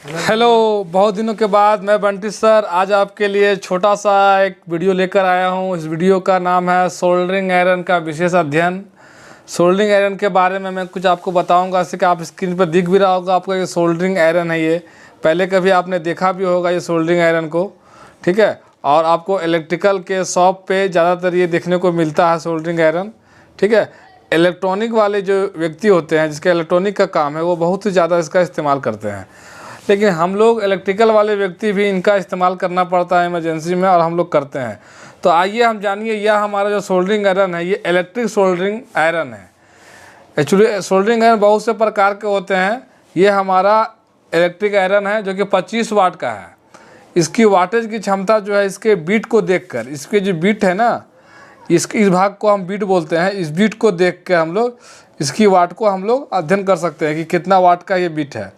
Hello, बहुत दिनों के बाद मैं बंटी सर आज आपके लिए छोटा सा एक वीडियो लेकर आया हूं। इस वीडियो का नाम है सोल्डरिंग आयरन का विशेष अध्ययन। सोल्डरिंग आयरन के बारे में मैं कुछ आपको बताऊंगा। जैसे कि आप स्क्रीन पर दिख भी रहा होगा आपका, ये सोल्डरिंग आयरन है। ये पहले कभी आपने देखा भी होगा ये सोल्डरिंग आयरन को, ठीक है। और आपको इलेक्ट्रिकल के शॉप पे ज़्यादातर ये देखने को मिलता है सोल्डरिंग आयरन, ठीक है। इलेक्ट्रॉनिक वाले जो व्यक्ति होते हैं जिसके इलेक्ट्रॉनिक का काम है वो बहुत ही ज़्यादा इसका इस्तेमाल करते हैं, लेकिन हम लोग इलेक्ट्रिकल वाले व्यक्ति भी इनका इस्तेमाल करना पड़ता है इमरजेंसी में, और हम लोग करते हैं। तो आइए हम जानिए यह हमारा जो सोल्डरिंग आयरन है ये इलेक्ट्रिक सोल्डरिंग आयरन है। एक्चुअली सोल्डरिंग आयरन बहुत से प्रकार के होते हैं। ये हमारा इलेक्ट्रिक आयरन है जो कि 25 वाट का है। इसकी वाटेज की क्षमता जो है इसके बीट को देखकर, इसके जो बीट है ना, इस भाग को हम बीट बोलते हैं। इस बीट को देख के हम लोग इसकी वाट को हम लोग अध्ययन कर सकते हैं कि कितना वाट का ये बीट है।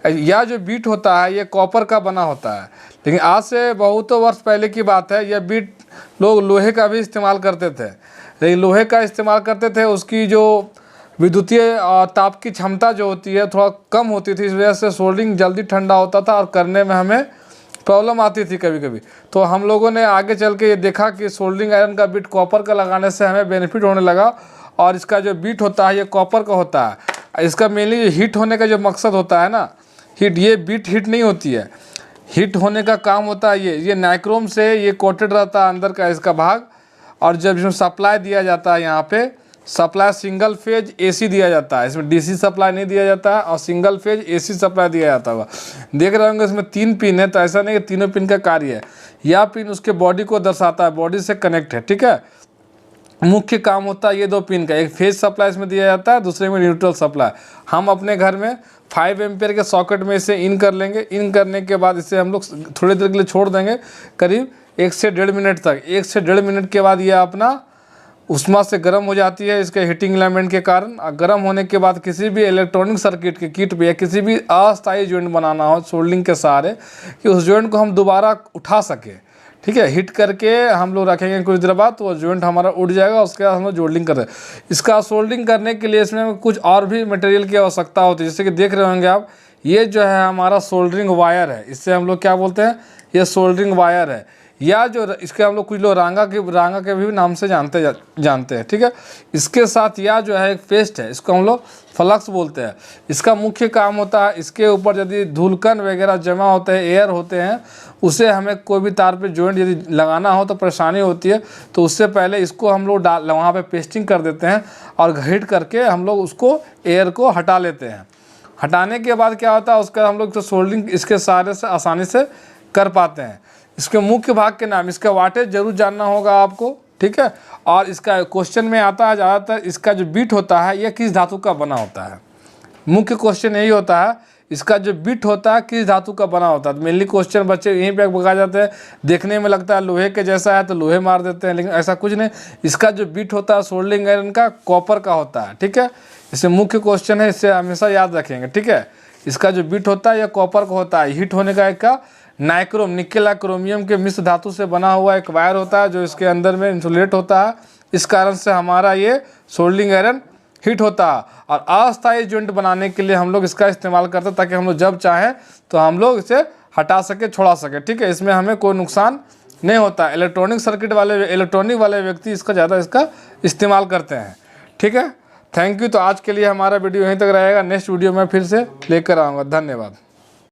यह जो बीट होता है ये कॉपर का बना होता है, लेकिन आज से बहुत वर्ष पहले की बात है, यह बीट लोग लोहे का भी इस्तेमाल करते थे। लेकिन लोहे का इस्तेमाल करते थे, उसकी जो विद्युतीय ताप की क्षमता जो होती है थोड़ा कम होती थी, इस वजह से सोल्डरिंग जल्दी ठंडा होता था और करने में हमें प्रॉब्लम आती थी कभी कभी। तो हम लोगों ने आगे चल के ये देखा कि सोल्डरिंग आयरन का बीट कॉपर का लगाने से हमें बेनिफिट होने लगा, और इसका जो बीट होता है ये कॉपर का होता है। इसका मेनली हीट होने का जो मकसद होता है ना, हीट, ये बीट हीट नहीं होती है, हीट होने का काम होता है ये नाइक्रोम से ये कोटेड रहता है अंदर का इसका भाग। और जब इसमें सप्लाई दिया जाता है, यहाँ पे सप्लाई सिंगल फेज एसी दिया जाता है, इसमें डीसी सप्लाई नहीं दिया जाता है, और सिंगल फेज एसी सप्लाई दिया जाता होगा। देख रहे होंगे इसमें 3 पिन है, तो ऐसा नहीं कि तीनों पिन का कार्य है। यह पिन उसके बॉडी को दर्शाता है, बॉडी से कनेक्ट है, ठीक है। मुख्य काम होता है ये 2 पिन का, एक फेज सप्लाई इसमें दिया जाता है, दूसरे में न्यूट्रल सप्लाई। हम अपने घर में 5 एम्पियर के सॉकेट में इसे इन कर लेंगे। इन करने के बाद इसे हम लोग थोड़ी देर के लिए छोड़ देंगे, करीब 1 से 1.5 मिनट तक। 1 से 1.5 मिनट के बाद यह अपना उष्मा से गर्म हो जाती है इसके हीटिंग एलिमेंट के कारण। गर्म होने के बाद किसी भी इलेक्ट्रॉनिक सर्किट के किट पे या किसी भी अस्थायी जॉइंट बनाना हो सोल्डरिंग के सहारे, कि उस जॉइंट को हम दोबारा उठा सकें, ठीक है। हिट करके हम लोग रखेंगे कुछ देर बाद, तो वो जॉइंट हमारा उठ जाएगा। उसके बाद हम लोग सोल्डरिंग कर रहे हैं। इसका सोल्डरिंग करने के लिए इसमें कुछ और भी मटेरियल की आवश्यकता होती है। जैसे कि देख रहे होंगे आप, ये जो है हमारा सोल्डरिंग वायर है। इससे हम लोग क्या बोलते हैं, ये सोल्डरिंग वायर है। या जो इसके हम लोग कुछ लोग रांगा के भी नाम से जानते हैं, ठीक है। इसके साथ यह जो है एक पेस्ट है, इसको हम लोग फ्लक्स बोलते हैं। इसका मुख्य काम होता है, इसके ऊपर यदि धूलकन वगैरह जमा होते हैं, एयर होते हैं, उसे हमें कोई भी तार पे जॉइंट यदि लगाना हो तो परेशानी होती है। तो उससे पहले इसको हम लोग वहाँ पे पेस्टिंग कर देते हैं, और हीट करके हम लोग उसको एयर को हटा लेते हैं। हटाने के बाद क्या होता है, उसका हम लोग तो सोल्डरिंग इसके सहारे से आसानी से कर पाते हैं। इसके मुख्य भाग के नाम, इसका वाटेज जरूर जानना होगा आपको, ठीक है। और इसका क्वेश्चन में आता है ज़्यादातर, इसका जो बीट होता है यह किस धातु का बना होता है। मुख्य क्वेश्चन यही होता है, इसका जो बीट होता है किस धातु का बना होता है। मेनली क्वेश्चन बच्चे यहीं पे बगा जाते हैं, देखने में लगता है लोहे के जैसा है तो लोहे मार देते हैं, लेकिन ऐसा कुछ नहीं। इसका जो बीट होता है सोल्डरिंग आयरन का कॉपर का होता है, ठीक है। इससे मुख्य क्वेश्चन है, इससे हमेशा याद रखेंगे, ठीक है। इसका जो बीट होता है यह कॉपर का होता है। हीट होने का एक का नाइक्रोम, निकेल या क्रोमियम के मिश्र धातु से बना हुआ एक वायर होता है, जो इसके अंदर में इंसुलेट होता है। इस कारण से हमारा ये सोल्डरिंग आयरन हीट होता है। और अस्थायी जॉइंट बनाने के लिए हम लोग इसका इस्तेमाल करते हैं, ताकि हम लोग जब चाहें तो हम लोग इसे हटा सके, छोड़ा सके, ठीक है। इसमें हमें कोई नुकसान नहीं होता। इलेक्ट्रॉनिक वाले व्यक्ति इसका ज़्यादा इसका इस्तेमाल करते हैं, ठीक है। Thank you. तो आज के लिए हमारा वीडियो यहीं तक रहेगा। नेक्स्ट वीडियो में फिर से लेकर आऊँगा। धन्यवाद।